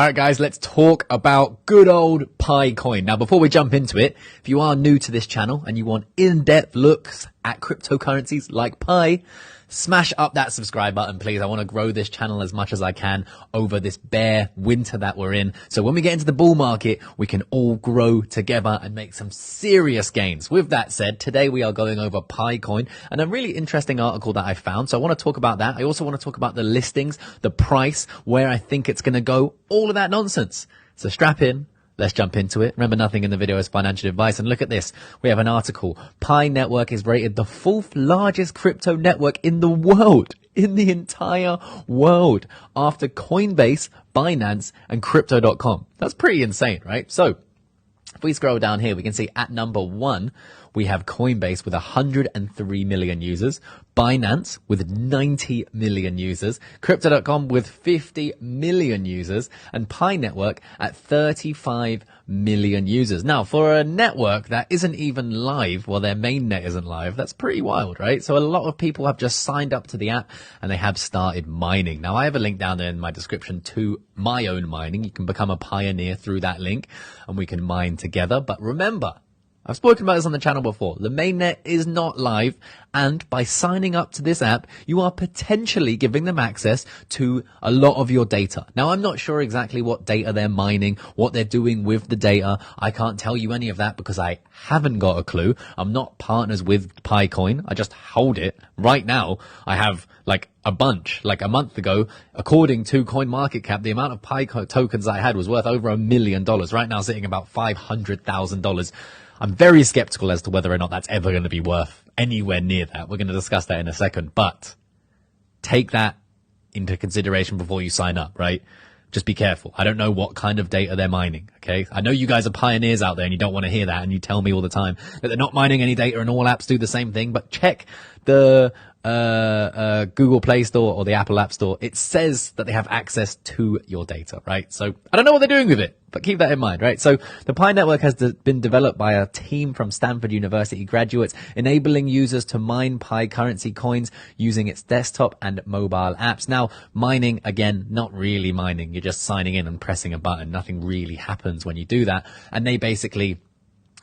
All right, guys, let's talk about good old Pi coin. Now, before we jump into it, if you are new to this channel and you want in-depth looks at cryptocurrencies like Pi, smash up that subscribe button, please. I want to grow this channel as much as I can over this bear winter that we're in. So when we get into the bull market, we can all grow together and make some serious gains. With that said, today we are going over Pi coin and a really interesting article that I found. So I want to talk about that. I also want to talk about the listings, the price, where I think it's going to go, all of that nonsense. So strap in. Let's jump into it. Remember, nothing in the video is financial advice. And look at this. We have an article. Pi Network is rated the 4th largest crypto network in the world, in the entire world, after Coinbase, Binance, and Crypto.com. That's pretty insane, right? So if we scroll down here, we can see at number 1, we have Coinbase with 103 million users, Binance with 90 million users, Crypto.com with 50 million users, and Pi Network at 35 million users. Now, for a network that isn't even live, well, their main net isn't live, that's pretty wild, right? So a lot of people have just signed up to the app and they have started mining. Now, I have a link down there in my description to my own mining. You can become a pioneer through that link and we can mine together. But remember, I've spoken about this on the channel before. The mainnet is not live, and by signing up to this app, you are potentially giving them access to a lot of your data. Now, I'm not sure exactly what data they're mining, what they're doing with the data. I can't tell you any of that because I haven't got a clue. I'm not partners with PiCoin. I just hold it. Right now, I have like a bunch. Like a month ago, according to CoinMarketCap, the amount of Pi tokens I had was worth over $1 million. Right now, sitting about $500,000. I'm very skeptical as to whether or not that's ever going to be worth anywhere near that. We're going to discuss that in a second, but take that into consideration before you sign up, right? Just be careful. I don't know what kind of data they're mining, okay? I know you guys are pioneers out there and you don't want to hear that, and you tell me all the time that they're not mining any data and all apps do the same thing, but check the Google Play Store or the Apple App Store. It says that they have access to your data, right? So I don't know what they're doing with it, but keep that in mind, right? So the Pi Network has been developed by a team from Stanford University graduates, enabling users to mine Pi currency coins using its desktop and mobile apps. Now, mining, again, not really mining. You're just signing in and pressing a button. Nothing really happens when you do that. And they basically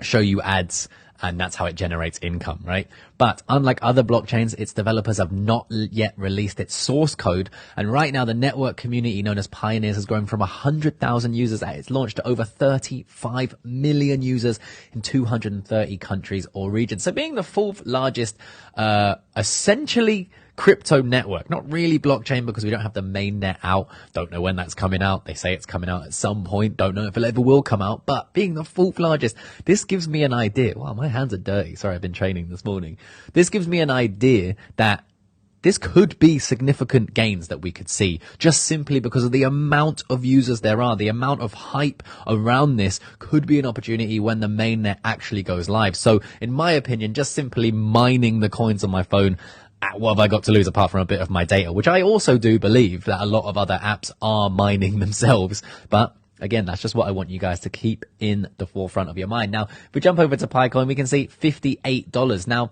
show you ads, and that's how it generates income, right? But unlike other blockchains, its developers have not yet released its source code. And right now, the network community known as Pioneers has grown from 100,000 users at its launch to over 35 million users in 230 countries or regions. So being the 4th largest, essentially crypto network, not really blockchain because we don't have the main net out. Don't know when that's coming out. They say it's coming out at some point. Don't know if it ever will come out, but being the 4th largest, this gives me an idea. Wow, my hands are dirty. Sorry, I've been training this morning. This gives me an idea that this could be significant gains that we could see just simply because of the amount of users there are. The amount of hype around this could be an opportunity when the mainnet actually goes live. So in my opinion, just simply mining the coins on my phone, what have I got to lose apart from a bit of my data, which I also do believe that a lot of other apps are mining themselves. But again, that's just what I want you guys to keep in the forefront of your mind. Now, if we jump over to PiCoin, we can see $58. Now,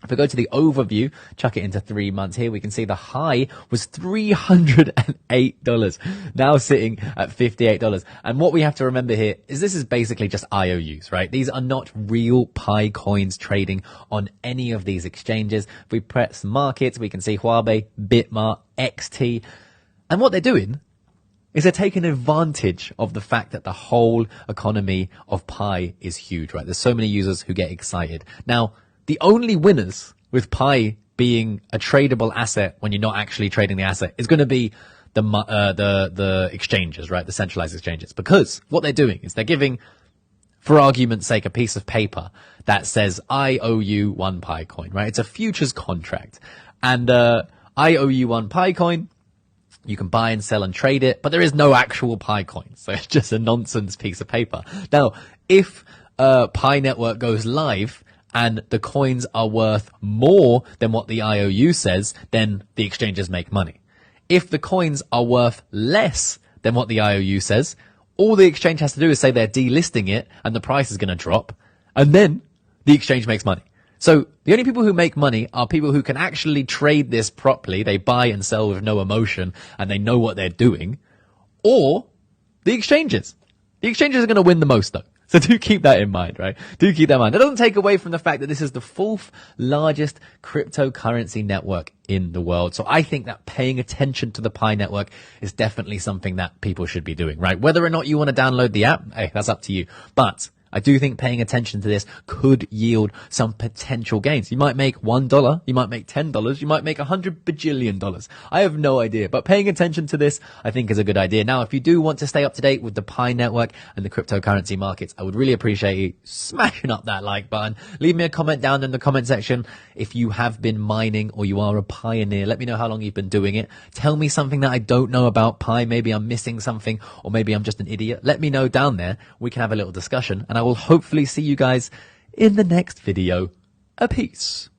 if we go to the overview, chuck it into 3 months here, we can see the high was $308, now sitting at $58. And what we have to remember here is this is basically just IOUs, right? These are not real Pi coins trading on any of these exchanges. If we press markets, we can see Huobi, Bitmart, XT. And what they're doing is they're taking advantage of the fact that the whole economy of Pi is huge, right? There's so many users who get excited. Now, the only winners with Pi being a tradable asset when you're not actually trading the asset is going to be the exchanges, right? The centralized exchanges, because what they're doing is they're giving, for argument's sake, a piece of paper that says, I owe you 1 Pi coin, right? It's a futures contract. And, I owe you 1 Pi coin. You can buy and sell and trade it, but there is no actual Pi coin. So it's just a nonsense piece of paper. Now, if, Pi Network goes live, and the coins are worth more than what the IOU says, then the exchanges make money. If the coins are worth less than what the IOU says, all the exchange has to do is say they're delisting it and the price is going to drop, and then the exchange makes money. So the only people who make money are people who can actually trade this properly. They buy and sell with no emotion and they know what they're doing, or The exchanges. The exchanges are going to win the most though. So do keep that in mind, right? Do keep that in mind. That doesn't take away from the fact that this is the 4th largest cryptocurrency network in the world. So I think that paying attention to the Pi network is definitely something that people should be doing, right? Whether or not you want to download the app, hey, that's up to you. But I do think paying attention to this could yield some potential gains. You might make $1, you might make $10, you might make $100 bajillion. I have no idea, but paying attention to this, I think is a good idea. Now, if you do want to stay up to date with the Pi network and the cryptocurrency markets, I would really appreciate you smashing up that like button. Leave me a comment down in the comment section if you have been mining or you are a pioneer. Let me know how long you've been doing it. Tell me something that I don't know about Pi. Maybe I'm missing something, or maybe I'm just an idiot. Let me know down there. We can have a little discussion, and I will hopefully see you guys in the next video. A peace.